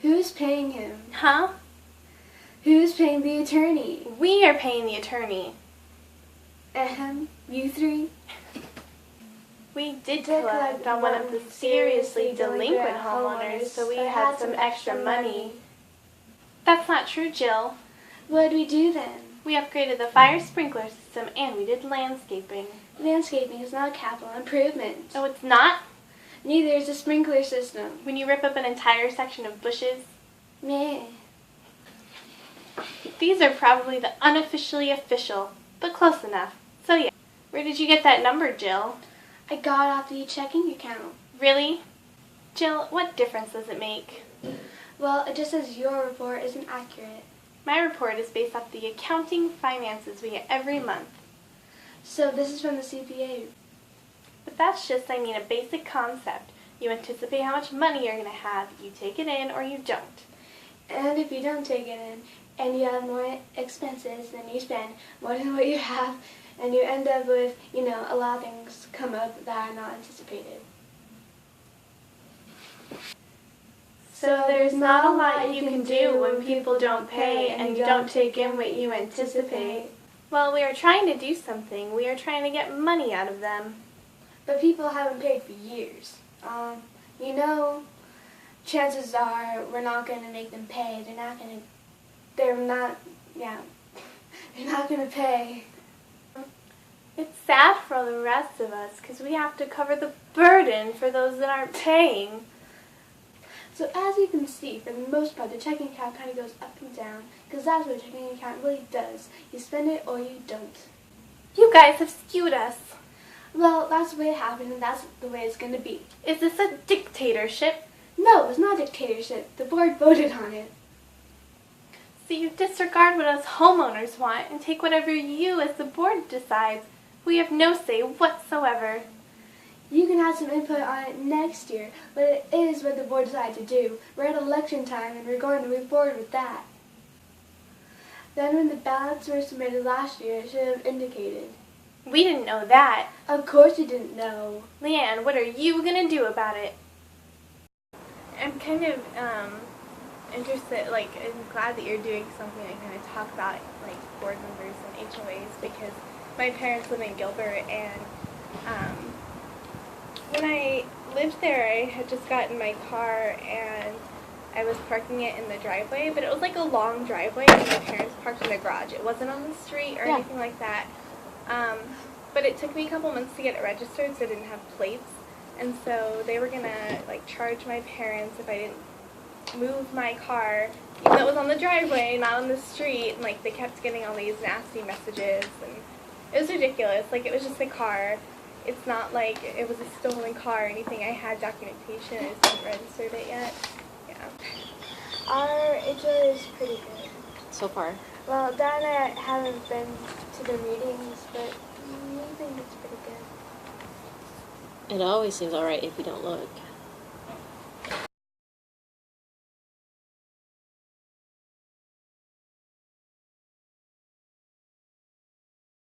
Who's paying him? Huh? Who's paying the attorney? We are paying the attorney. You three? We did collect on one of the seriously delinquent homeowners, so we had some extra money. That's not true, Jill. What did we do then? We upgraded the fire sprinkler system and we did landscaping. Landscaping is not a capital improvement. Oh, it's not? Neither is a sprinkler system. When you rip up an entire section of bushes? Meh. These are probably the unofficially official, but close enough. So yeah. Where did you get that number, Jill? I got it off the checking account. Really? Jill, what difference does it make? Well, it just says your report isn't accurate. My report is based off the accounting finances we get every month. So this is from the CPA. But that's just, a basic concept. You anticipate how much money you're going to have, you take it in or you don't. And if you don't take it in, and you have more expenses than you spend, more than what you have, and you end up with, a lot of things come up that are not anticipated. So there's not a lot you can do when people don't pay and you don't take in what you anticipate. Well, we are trying to do something. We are trying to get money out of them. But people haven't paid for years. Chances are we're not going to make them pay. They're not going to pay. It's sad for all the rest of us because we have to cover the burden for those that aren't paying. So as you can see, for the most part, the checking account kind of goes up and down because that's what a checking account really does. You spend it or you don't. You guys have skewed us. Well, that's the way it happened and that's the way it's going to be. Is this a dictatorship? No, it's not a dictatorship. The board voted on it. So you disregard what us homeowners want and take whatever you as the board decides. We have no say whatsoever. You can have some input on it next year, but it is what the board decided to do. We're at election time and we're going to move forward with that. Then when the ballots were submitted last year, it should have indicated. We didn't know that. Of course you didn't know. Leanne, what are you going to do about it? I'm kind of interested, I'm glad that you're doing something to kind of talk about, board members and HOAs because my parents live in Gilbert and when I lived there, I had just gotten my car and I was parking it in the driveway, but it was a long driveway and my parents parked in the garage. It wasn't on the street or anything like that. But it took me a couple months to get it registered, so I didn't have plates. And so they were going to charge my parents if I didn't move my car, even though it was on the driveway, not on the street. And they kept getting all these nasty messages and it was ridiculous. It was just a car. It's not like it was a stolen car or anything. I had documentation. I just hadn't registered it yet. Yeah. Our HOA is pretty good. So far. Well, Dad and I haven't been to the meetings, but we think it's pretty good. It always seems alright if you don't look.